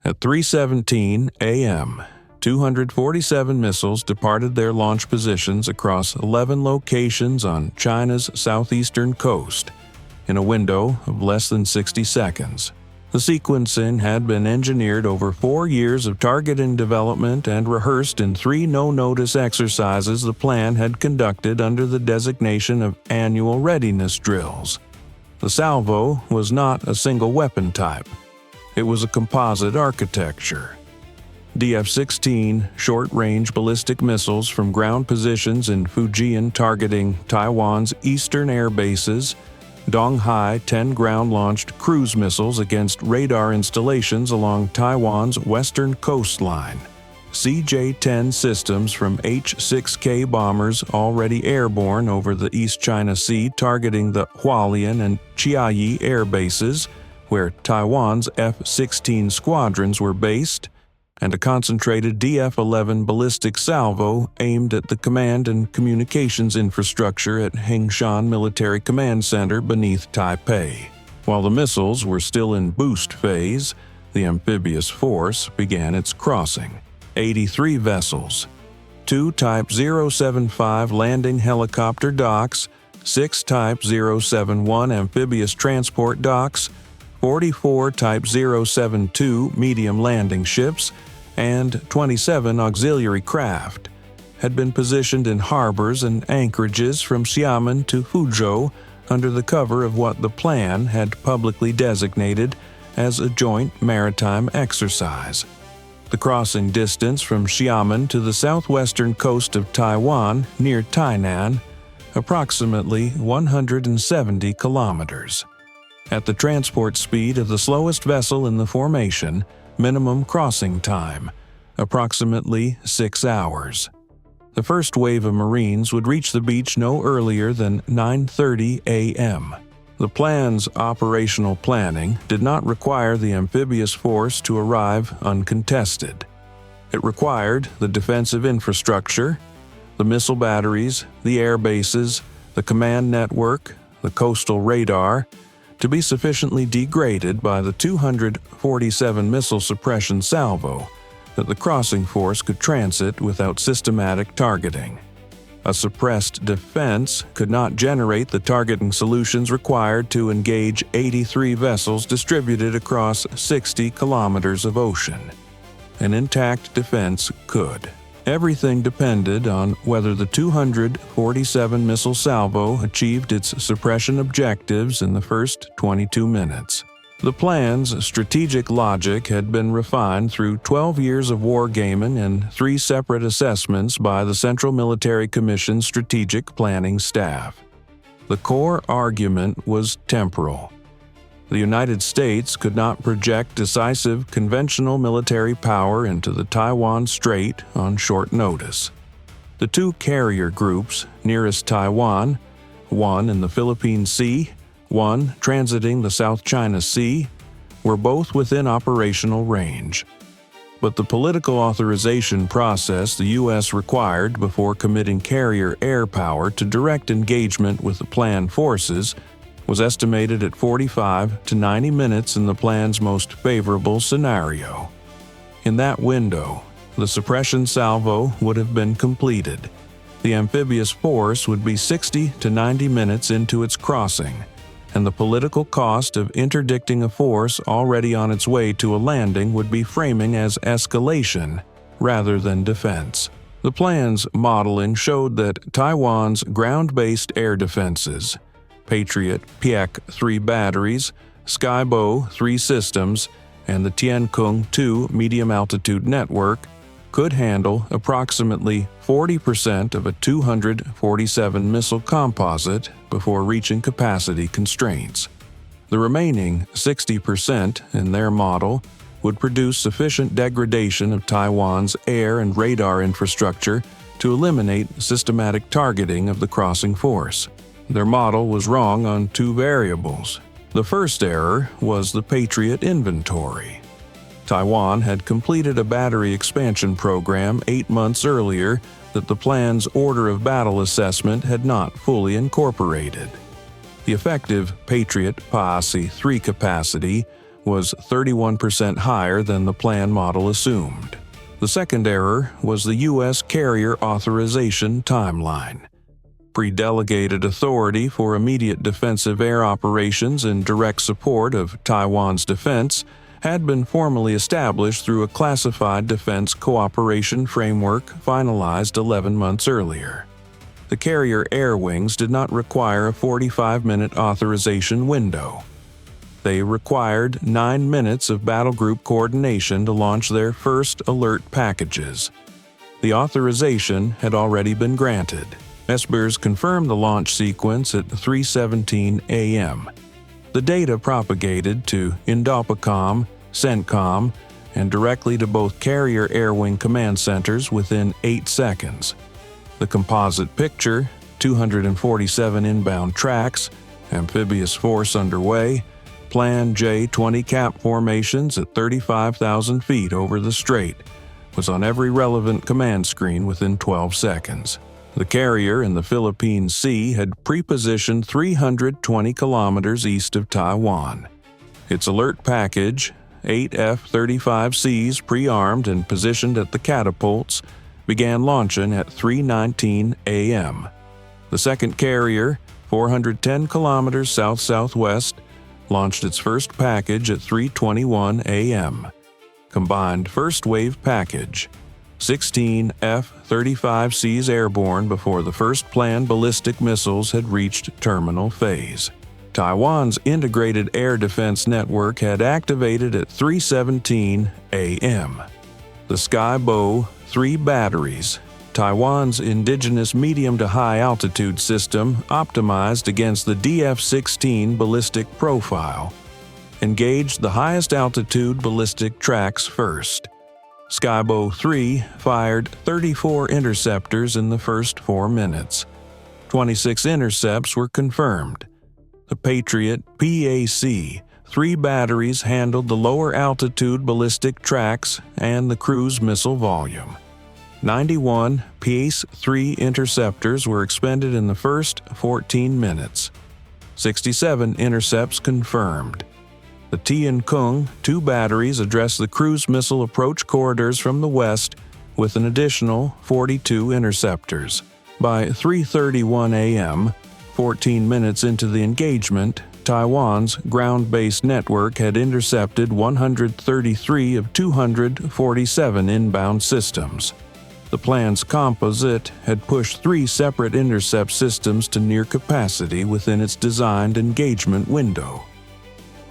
At 3:17 a.m., 247 missiles departed their launch positions across 11 locations on China's southeastern coast in a window of less than 60 seconds. The sequencing had been engineered over 4 years of targeting development and rehearsed in 3 no-notice exercises the plan had conducted under the designation of annual readiness drills. The salvo was not a single weapon type. It was a composite architecture. DF-16 short-range ballistic missiles from ground positions in Fujian targeting Taiwan's eastern air bases, Donghai 10 ground-launched cruise missiles against radar installations along Taiwan's western coastline, CJ-10 systems from H-6K bombers already airborne over the East China Sea targeting the Hualien and Chiayi air bases, where Taiwan's F-16 squadrons were based, and a concentrated DF-11 ballistic salvo aimed at the command and communications infrastructure at Hengshan Military Command Center beneath Taipei. While the missiles were still in boost phase, the amphibious force began its crossing. 83 vessels, 2 Type-075 landing helicopter docks, 6 Type-071 amphibious transport docks, 44 Type-072 medium landing ships, and 27 auxiliary craft had been positioned in harbors and anchorages from Xiamen to Fuzhou under the cover of what the plan had publicly designated as a joint maritime exercise. The crossing distance from Xiamen to the southwestern coast of Taiwan near Tainan, approximately 170 kilometers. At the transport speed of the slowest vessel in the formation, minimum crossing time, approximately 6 hours. The first wave of Marines would reach the beach no earlier than 9:30 a.m. The plan's operational planning did not require the amphibious force to arrive uncontested. It required the defensive infrastructure, the missile batteries, the air bases, the command network, the coastal radar, to be sufficiently degraded by the 247 missile suppression salvo that the crossing force could transit without systematic targeting. A suppressed defense could not generate the targeting solutions required to engage 83 vessels distributed across 60 kilometers of ocean. An intact defense could. Everything depended on whether the 247 missile salvo achieved its suppression objectives in the first 22 minutes. The plan's strategic logic had been refined through 12 years of wargaming and 3 separate assessments by the Central Military Commission's strategic planning staff. The core argument was temporal. The United States could not project decisive conventional military power into the Taiwan Strait on short notice. The 2 carrier groups nearest Taiwan, one in the Philippine Sea, one transiting the South China Sea, were both within operational range. But the political authorization process the U.S. required before committing carrier air power to direct engagement with the planned forces was estimated at 45 to 90 minutes in the plan's most favorable scenario. In that window, the suppression salvo would have been completed. The amphibious force would be 60 to 90 minutes into its crossing, and the political cost of interdicting a force already on its way to a landing would be framing as escalation rather than defense. The plan's modeling showed that Taiwan's ground-based air defenses, Patriot Piek-3 batteries, Skybow 3 systems, and the Tien Kung II medium-altitude network could handle approximately 40% of a 247 missile composite before reaching capacity constraints. The remaining 60% in their model would produce sufficient degradation of Taiwan's air and radar infrastructure to eliminate systematic targeting of the crossing force. Their model was wrong on 2 variables. The first error was the Patriot inventory. Taiwan had completed a battery expansion program 8 months earlier that the plan's order of battle assessment had not fully incorporated. The effective Patriot PASI-3 capacity was 31% higher than the plan model assumed. The second error was the U.S. carrier authorization timeline. Pre-delegated authority for immediate defensive air operations in direct support of Taiwan's defense had been formally established through a classified defense cooperation framework finalized 11 months earlier. The carrier air wings did not require a 45-minute authorization window. They required 9 minutes of battle group coordination to launch their first alert packages. The authorization had already been granted. SBIRS confirmed the launch sequence at 3:17 a.m. The data propagated to INDOPACOM, CENTCOM, and directly to both carrier air wing command centers within 8 seconds. The composite picture, 247 inbound tracks, amphibious force underway, Plan J-20 cap formations at 35,000 feet over the Strait, was on every relevant command screen within 12 seconds. The carrier in the Philippine Sea had pre-positioned 320 kilometers east of Taiwan. Its alert package, 8 F-35Cs pre-armed and positioned at the catapults, began launching at 3:19 a.m. The second carrier, 410 kilometers south-southwest, launched its first package at 3:21 a.m. Combined first wave package, 16 F-35Cs airborne before the first planned ballistic missiles had reached terminal phase. Taiwan's integrated air defense network had activated at 3:17 a.m. The Skybow 3 batteries, Taiwan's indigenous medium to high altitude system optimized against the DF-16 ballistic profile, engaged the highest altitude ballistic tracks first. Skybow 3 fired 34 interceptors in the first 4 minutes. 26 intercepts were confirmed. The Patriot PAC 3 batteries handled the lower altitude ballistic tracks and the cruise missile volume. 91 PAC-3 interceptors were expended in the first 14 minutes. 67 intercepts confirmed. The Tien Kung II batteries addressed the cruise missile approach corridors from the west with an additional 42 interceptors. By 3:31 a.m., 14 minutes into the engagement, Taiwan's ground-based network had intercepted 133 of 247 inbound systems. The plan's composite had pushed 3 separate intercept systems to near capacity within its designed engagement window.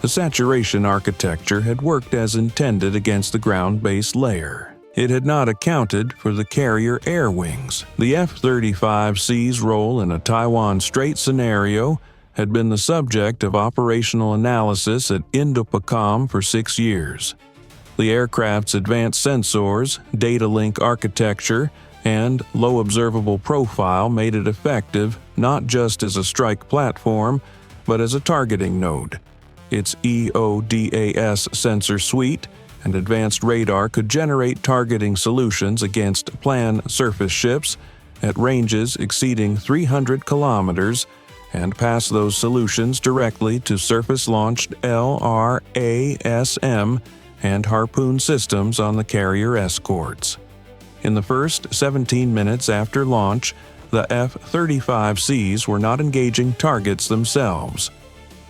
The saturation architecture had worked as intended against the ground-based layer. It had not accounted for the carrier air wings. The F-35C's role in a Taiwan Strait scenario had been the subject of operational analysis at INDOPACOM for 6 years. The aircraft's advanced sensors, data link architecture, and low observable profile made it effective not just as a strike platform, but as a targeting node. Its EODAS sensor suite and advanced radar could generate targeting solutions against planned surface ships at ranges exceeding 300 kilometers and pass those solutions directly to surface-launched LRASM and Harpoon systems on the carrier escorts. In the first 17 minutes after launch, the F-35Cs were not engaging targets themselves.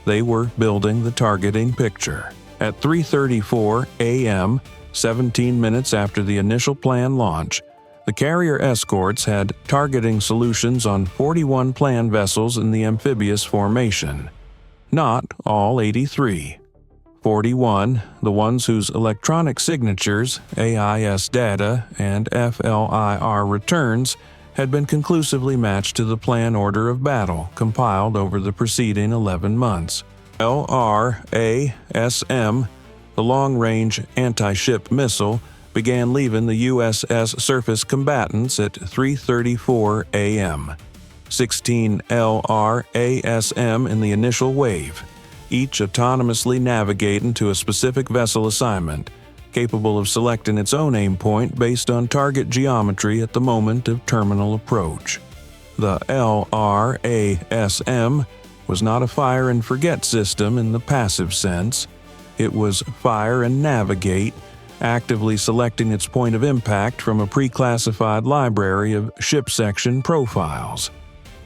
They were building the targeting picture. At 3:34 a.m., 17 minutes after the initial planned launch, the carrier escorts had targeting solutions on 41 planned vessels in the amphibious formation. Not all 83. 41, the ones whose electronic signatures, AIS data, and FLIR returns had been conclusively matched to the plan order of battle compiled over the preceding 11 months. LRASM, the long-range anti-ship missile, began leaving the USS surface combatants at 3:34 a.m. 16 LRASM in the initial wave, each autonomously navigating to a specific vessel assignment, capable of selecting its own aim point based on target geometry at the moment of terminal approach. The LRASM was not a fire-and-forget system in the passive sense. it was fire and navigate, actively selecting its point of impact from a pre-classified library of ship section profiles.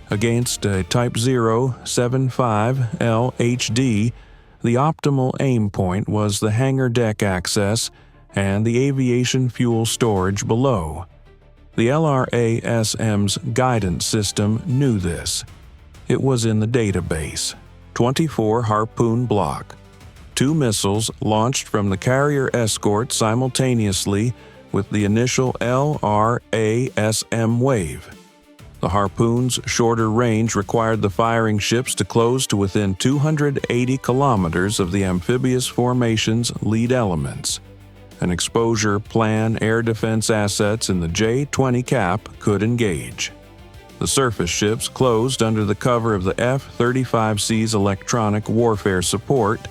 Against a Type-075 LHD, the optimal aim point was the hangar deck access and the aviation fuel storage below. The LRASM's guidance system knew this. It was in the database. 24 Harpoon block. 2 missiles launched from the carrier escort simultaneously with the initial LRASM wave. The Harpoon's shorter range required the firing ships to close to within 280 kilometers of the amphibious formation's lead elements. An exposure plan air defense assets in the J-20 cap could engage. The surface ships closed under the cover of the F-35C's electronic warfare support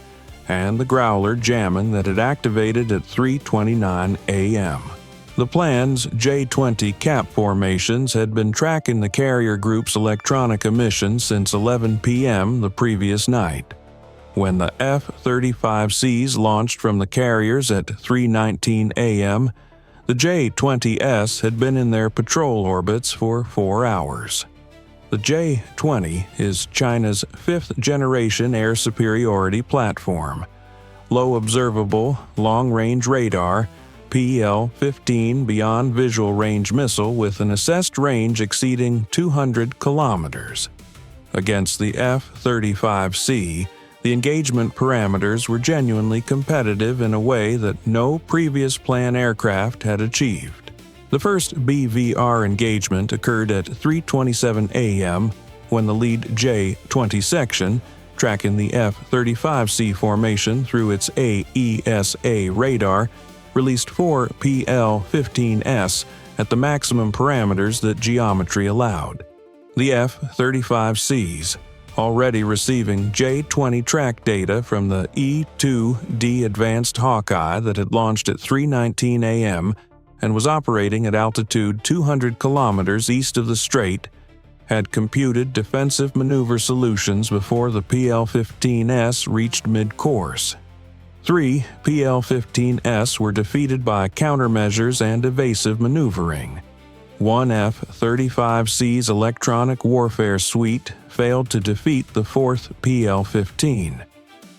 and the Growler Xiamen that had activated at 3:29 a.m. The plan's J-20 cap formations had been tracking the carrier group's electronic emissions since 11 p.m. the previous night. When the F-35Cs launched from the carriers at 3:19 a.m., the J-20S had been in their patrol orbits for 4 hours. The J-20 is China's 5th-generation air superiority platform. Low observable, long-range radar, PL-15 beyond visual range missile with an assessed range exceeding 200 kilometers. Against the F-35C, the engagement parameters were genuinely competitive in a way that no previous plan aircraft had achieved. The first BVR engagement occurred at 3:27 a.m. when the lead J-20 section, tracking the F-35C formation through its AESA radar, released 4 PL-15S at the maximum parameters that geometry allowed. The F-35Cs, already receiving J-20 track data from the E-2D Advanced Hawkeye that had launched at 3:19 a.m. and was operating at altitude 200 kilometers east of the Strait, had computed defensive maneuver solutions before the PL-15S reached mid-course. 3 PL-15S were defeated by countermeasures and evasive maneuvering. One F-35C's electronic warfare suite failed to defeat the 4th PL-15.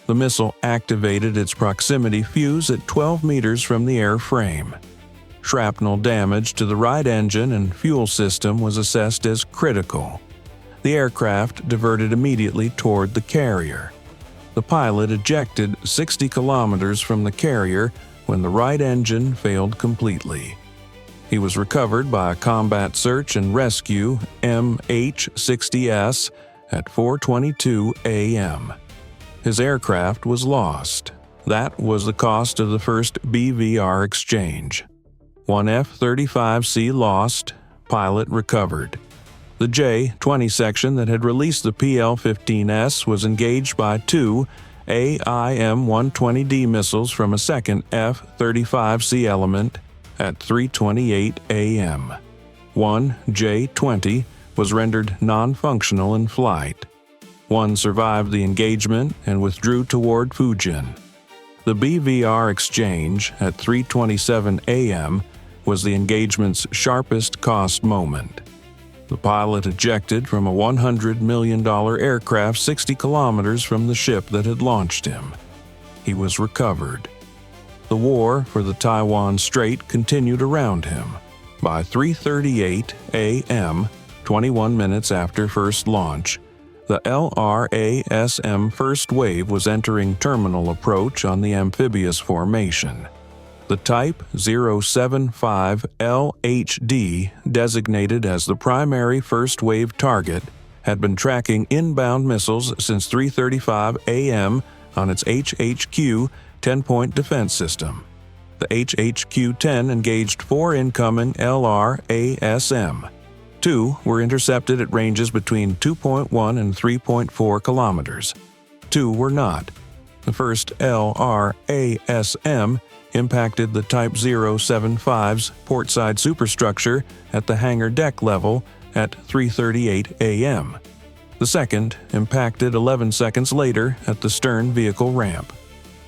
The missile activated its proximity fuse at 12 meters from the airframe. Shrapnel damage to the right engine and fuel system was assessed as critical. The aircraft diverted immediately toward the carrier. The pilot ejected 60 kilometers from the carrier when the right engine failed completely. He was recovered by a combat search and rescue MH-60S at 4:22 a.m. His aircraft was lost. That was the cost of the first BVR exchange. One F-35C lost, pilot recovered. The J-20 section that had released the PL-15S was engaged by 2 AIM-120D missiles from a second F-35C element at 3:28 a.m. One J-20 was rendered non-functional in flight. One survived the engagement and withdrew toward Fujian. The BVR exchange at 3:27 a.m. was the engagement's sharpest cost moment. The pilot ejected from a $100 million aircraft 60 kilometers from the ship that had launched him. He was recovered. The war for the Taiwan Strait continued around him. By 3:38 a.m., 21 minutes after first launch, the LRASM first wave was entering terminal approach on the amphibious formation. The Type-075 LHD, designated as the primary first wave target, had been tracking inbound missiles since 3:35 a.m. on its HHQ 10-point defense system. The HHQ-10 engaged 4 incoming LRASM. 2 were intercepted at ranges between 2.1 and 3.4 kilometers. 2 were not. The first LRASM impacted the Type-075's portside superstructure at the hangar deck level at 3:38 a.m. The second impacted 11 seconds later at the stern vehicle ramp.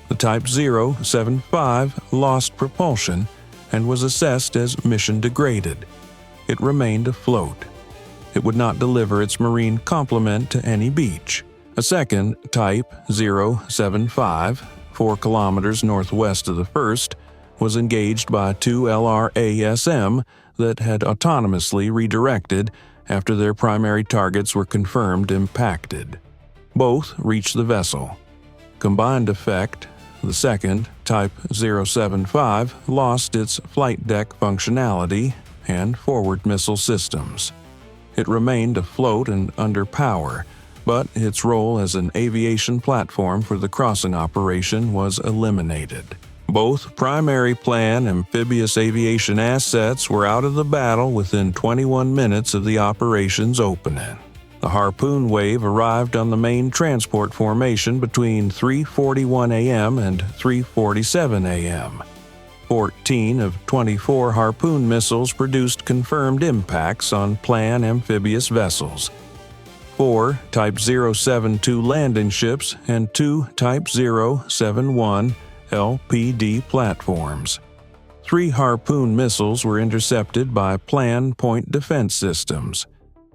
The Type-075 lost propulsion and was assessed as mission-degraded. It remained afloat. It would not deliver its marine complement to any beach. A second Type-075, 4 kilometers northwest of the first, was engaged by 2 LRASM that had autonomously redirected after their primary targets were confirmed impacted. Both reached the vessel. Combined effect, the second Type-075 lost its flight deck functionality and forward missile systems. It remained afloat and under power, but its role as an aviation platform for the crossing operation was eliminated. Both primary plan amphibious aviation assets were out of the battle within 21 minutes of the operation's opening. The Harpoon wave arrived on the main transport formation between 3:41 a.m. and 3:47 a.m. 14 of 24 Harpoon missiles produced confirmed impacts on plan amphibious vessels. 4 Type-072 landing ships and 2 Type-071 LPD platforms. 3 Harpoon missiles were intercepted by plan point defense systems.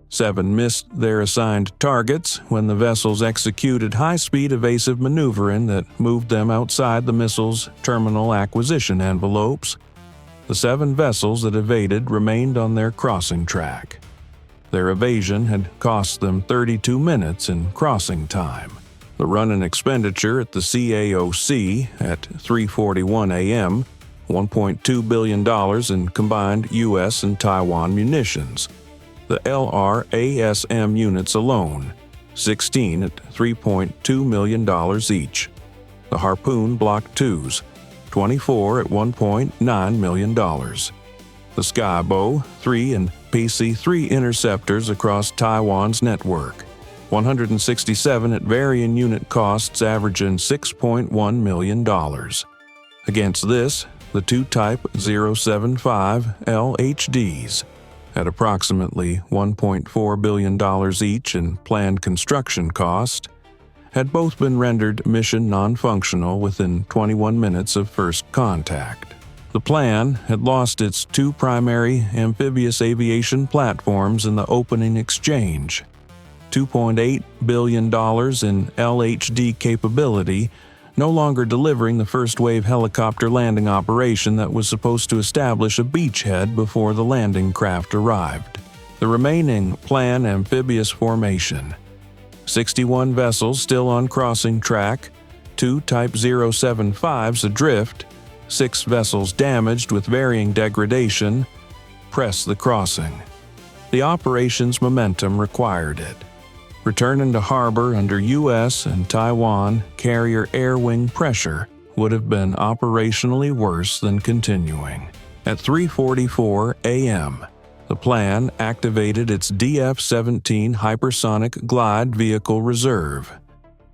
7 missed their assigned targets when the vessels executed high-speed evasive maneuvering that moved them outside the missiles' terminal acquisition envelopes. The 7 vessels that evaded remained on their crossing track. Their evasion had cost them 32 minutes in crossing time. The run-in expenditure at the CAOC at 3:41 a.m., $1.2 billion in combined U.S. and Taiwan munitions. The LRASM units alone, 16 at $3.2 million each. The Harpoon Block 2s, 24 at $1.9 million. The Skybow 3 and PC-3 interceptors across Taiwan's network, 167 at varying unit costs averaging $6.1 million. Against this, the 2 Type-075 LHDs, at approximately $1.4 billion each in planned construction cost, had both been rendered mission non-functional within 21 minutes of first contact. The plan had lost its 2 primary amphibious aviation platforms in the opening exchange, $2.8 billion in LHD capability, no longer delivering the first-wave helicopter landing operation that was supposed to establish a beachhead before the landing craft arrived. The remaining plan amphibious formation, 61 vessels still on crossing track, 2 Type-075s adrift, 6 vessels damaged with varying degradation, pressed the crossing. The operation's momentum required it. Returning to harbor under U.S. and Taiwan carrier air wing pressure would have been operationally worse than continuing. At 3:44 a.m., the plan activated its DF-17 hypersonic glide vehicle reserve.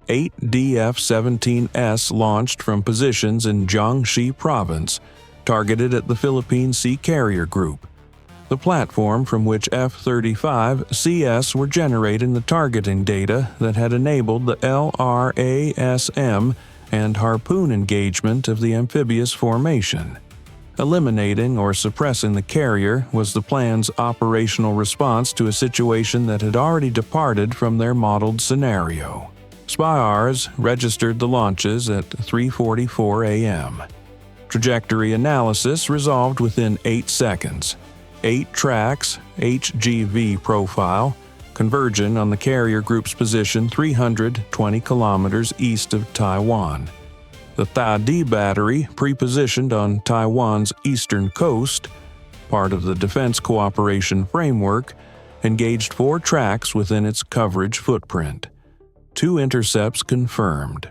8 DF-17S launched from positions in Jiangxi Province, targeted at the Philippine Sea Carrier Group, the platform from which F-35CS were generating the targeting data that had enabled the LRASM and Harpoon engagement of the amphibious formation. Eliminating or suppressing the carrier was the plan's operational response to a situation that had already departed from their modeled scenario. SPIARS registered the launches at 3:44 a.m. Trajectory analysis resolved within 8 seconds. 8 tracks, HGV profile, converging on the carrier group's position 320 kilometers east of Taiwan. The THAAD battery, pre-positioned on Taiwan's eastern coast, part of the Defense Cooperation Framework, engaged 4 tracks within its coverage footprint. 2 intercepts confirmed.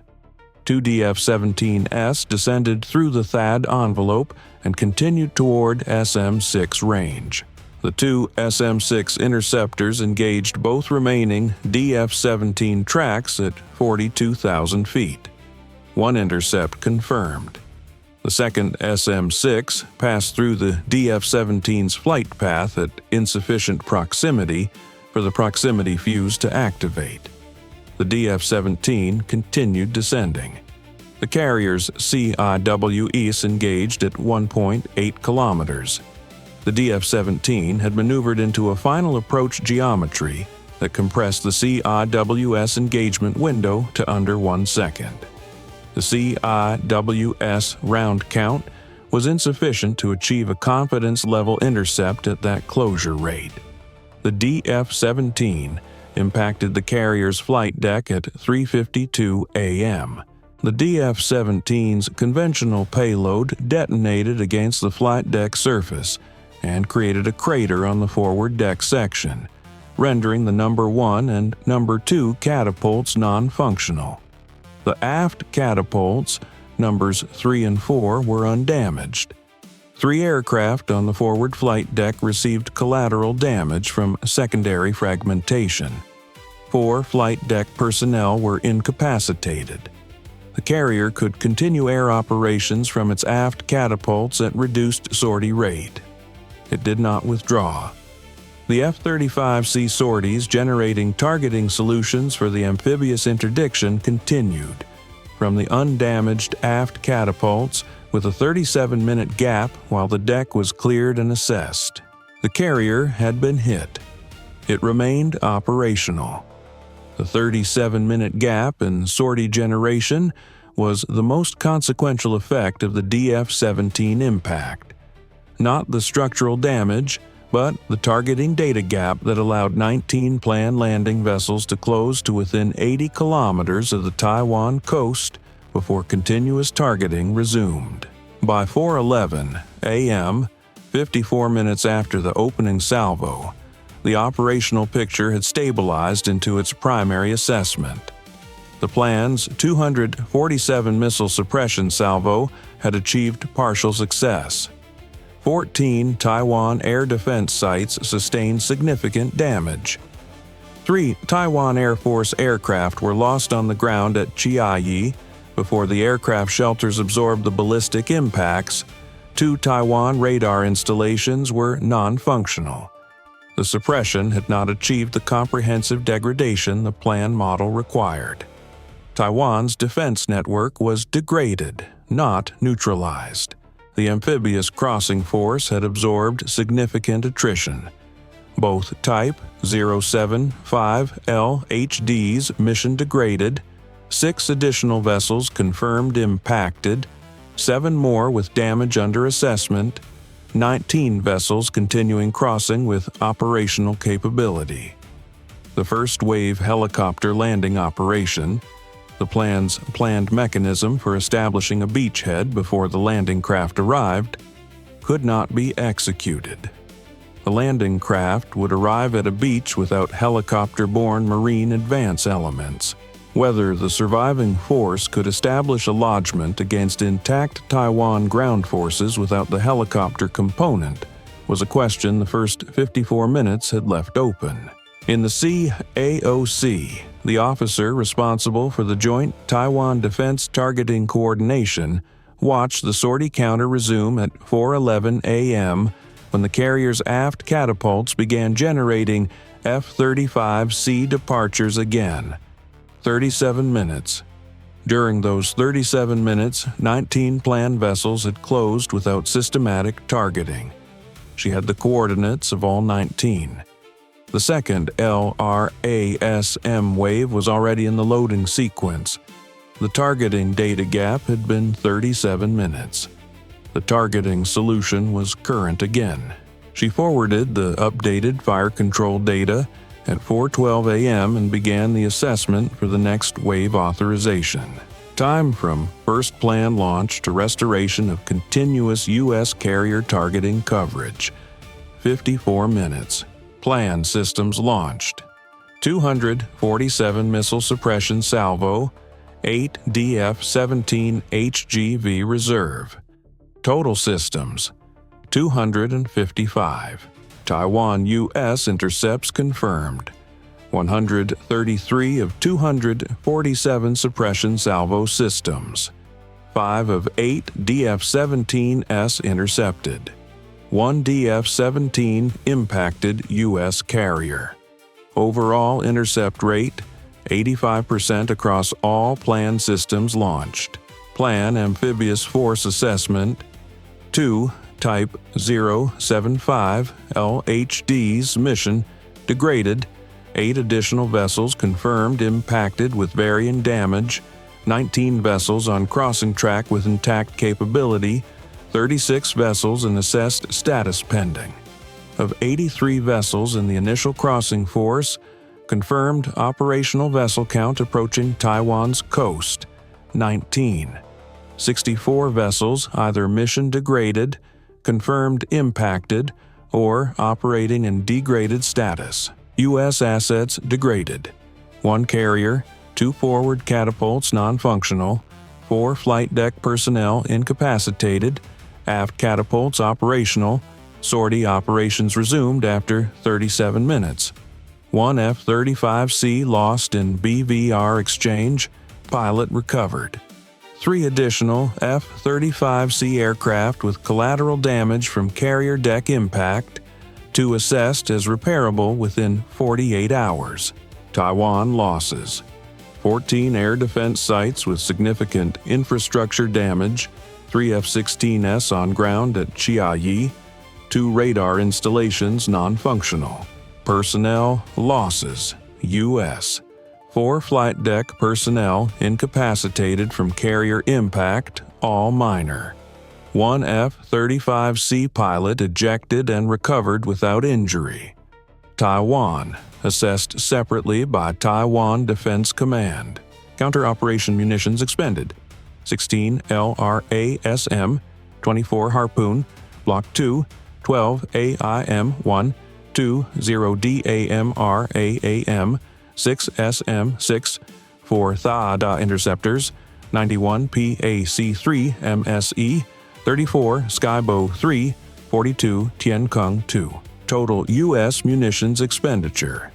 2 DF-17S descended through the THAAD envelope and continued toward SM-6 range. The 2 SM-6 interceptors engaged both remaining DF-17 tracks at 42,000 feet. 1 intercept confirmed. The second SM-6 passed through the DF-17's flight path at insufficient proximity for the proximity fuse to activate. The DF-17 continued descending. The carrier's CIWS engaged at 1.8 kilometers. The DF-17 had maneuvered into a final approach geometry that compressed the CIWS engagement window to under 1 second. The CIWS round count was insufficient to achieve a confidence-level intercept at that closure rate. The DF-17 impacted the carrier's flight deck at 3:52 a.m. The DF-17's conventional payload detonated against the flight deck surface and created a crater on the forward deck section, rendering the number 1 and number 2 catapults non-functional. The aft catapults, numbers 3 and 4, were undamaged. 3 aircraft on the forward flight deck received collateral damage from secondary fragmentation. 4 flight deck personnel were incapacitated. The carrier could continue air operations from its aft catapults at reduced sortie rate. It did not withdraw. The F-35C sorties generating targeting solutions for the amphibious interdiction continued from the undamaged aft catapults with a 37-minute gap while the deck was cleared and assessed. The carrier had been hit. It remained operational. The 37-minute gap in sortie generation was the most consequential effect of the DF-17 impact. Not the structural damage, but the targeting data gap that allowed 19 planned landing vessels to close to within 80 kilometers of the Taiwan coast before continuous targeting resumed. By 4:11 a.m., 54 minutes after the opening salvo, the operational picture had stabilized into its primary assessment. The plan's 247 missile suppression salvo had achieved partial success. 14 Taiwan air defense sites sustained significant damage. 3 Taiwan Air Force aircraft were lost on the ground at Chiayi before the aircraft shelters absorbed the ballistic impacts. 2 Taiwan radar installations were non-functional. The suppression had not achieved the comprehensive degradation the plan model required. Taiwan's defense network was degraded, not neutralized. The amphibious crossing force had absorbed significant attrition. Both Type-075 LHDs mission-degraded, 6 additional vessels confirmed impacted, 7 more with damage under assessment, 19 vessels continuing crossing with operational capability. The first wave helicopter landing operation, the plan's planned mechanism for establishing a beachhead before the landing craft arrived, could not be executed. The landing craft would arrive at a beach without helicopter-borne marine advance elements. Whether the surviving force could establish a lodgment against intact Taiwan ground forces without the helicopter component was a question the first 54 minutes had left open. In the CAOC, the officer responsible for the Joint Taiwan Defense Targeting Coordination watched the sortie counter resume at 4:11 a.m. when the carrier's aft catapults began generating F-35C departures again. 37 minutes. During those 37 minutes, 19 planned vessels had closed without systematic targeting. She had the coordinates of all 19. The second LRASM wave was already in the loading sequence. The targeting data gap had been 37 minutes. The targeting solution was current again. She forwarded the updated fire control data at 4:12 a.m. and began the assessment for the next wave authorization. Time from first plan launch to restoration of continuous U.S. carrier targeting coverage, 54 minutes. Plan systems launched. 247 missile suppression salvo, 8 DF-17 HGV reserve. Total systems, 255. Taiwan U.S. intercepts confirmed. 133 of 247 suppression salvo systems. 5 of 8 DF-17S intercepted. 1 DF-17 impacted U.S. carrier. Overall intercept rate, 85% across all planned systems launched. Plan amphibious force assessment. 2. Type-075 LHDs mission-degraded. 8 additional vessels confirmed impacted with varying damage. 19 vessels on crossing track with intact capability. 36 vessels in assessed status pending. Of 83 vessels in the initial crossing force, confirmed operational vessel count approaching Taiwan's coast, 19. 64 vessels either mission-degraded, confirmed impacted, or operating in degraded status. U.S. assets degraded. 1 carrier, 2 forward catapults non-functional, 4 flight deck personnel incapacitated, aft catapults operational, sortie operations resumed after 37 minutes. 1 F-35C lost in BVR exchange, pilot recovered. 3 additional F-35C aircraft with collateral damage from carrier deck impact, 2 assessed as repairable within 48 hours. Taiwan losses. 14 air defense sites with significant infrastructure damage, 3 F-16S on ground at Chiayi, 2 radar installations non-functional. Personnel losses. U.S. 4 flight deck personnel incapacitated from carrier impact, all minor. 1 F-35C pilot ejected and recovered without injury. Taiwan, assessed separately by Taiwan Defense Command. Counter-operation munitions expended. 16 LRASM, 24 Harpoon, Block 2, 12 AIM-1, 2 0DAMRAAM, 6 SM-6, 4 THAAD interceptors, 91 PAC-3 MSE, 34 Skybow-3, 42 Tien Kung II. Total U.S. munitions expenditure.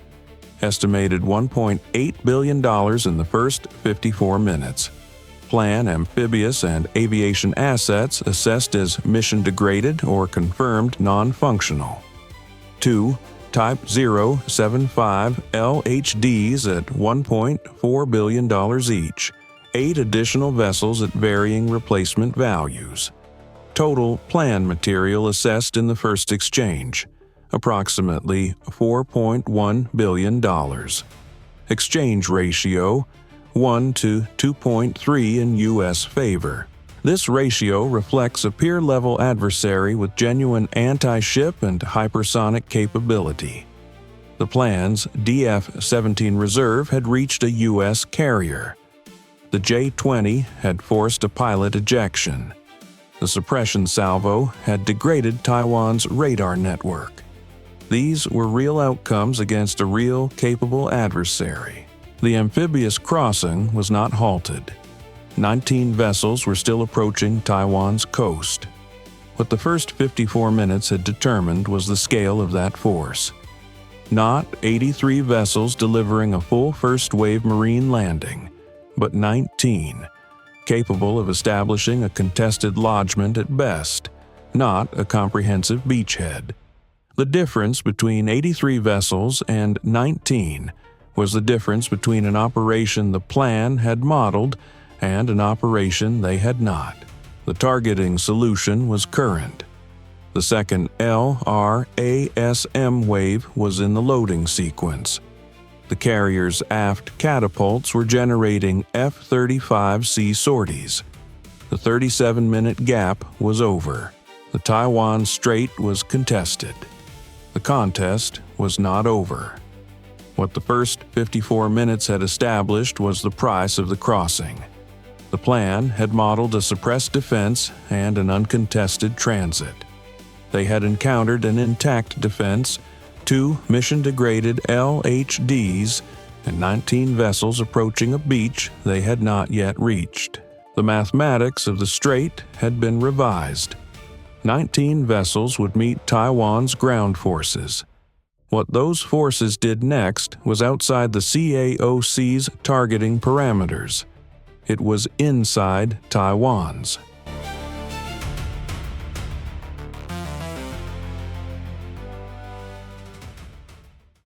Estimated $1.8 billion in the first 54 minutes. Plan amphibious and aviation assets assessed as mission-degraded or confirmed non-functional. 2. Type-075 LHDs at $1.4 billion each. 8 additional vessels at varying replacement values. Total plan material assessed in the first exchange, approximately $4.1 billion. Exchange ratio, 1 to 2.3 in U.S. favor. This ratio reflects a peer-level adversary with genuine anti-ship and hypersonic capability. The plan's DF-17 reserve had reached a U.S. carrier. The J-20 had forced a pilot ejection. The suppression salvo had degraded Taiwan's radar network. These were real outcomes against a real, capable adversary. The amphibious crossing was not halted. 19 vessels were still approaching Taiwan's coast. What the first 54 minutes had determined was the scale of that force. Not 83 vessels delivering a full first-wave marine landing, but 19, capable of establishing a contested lodgment at best, not a comprehensive beachhead. The difference between 83 vessels and 19 was the difference between an operation the plan had modeled and an operation they had not. The targeting solution was current. The second LRASM wave was in the loading sequence. The carrier's aft catapults were generating F-35C sorties. The 37-minute gap was over. The Taiwan Strait was contested. The contest was not over. What the first 54 minutes had established was the price of the crossing. The plan had modeled a suppressed defense and an uncontested transit. They had encountered an intact defense, 2 mission-degraded LHDs, and 19 vessels approaching a beach they had not yet reached. The mathematics of the Strait had been revised. 19 vessels would meet Taiwan's ground forces. What those forces did next was outside the CAOC's targeting parameters. It was inside Taiwan's.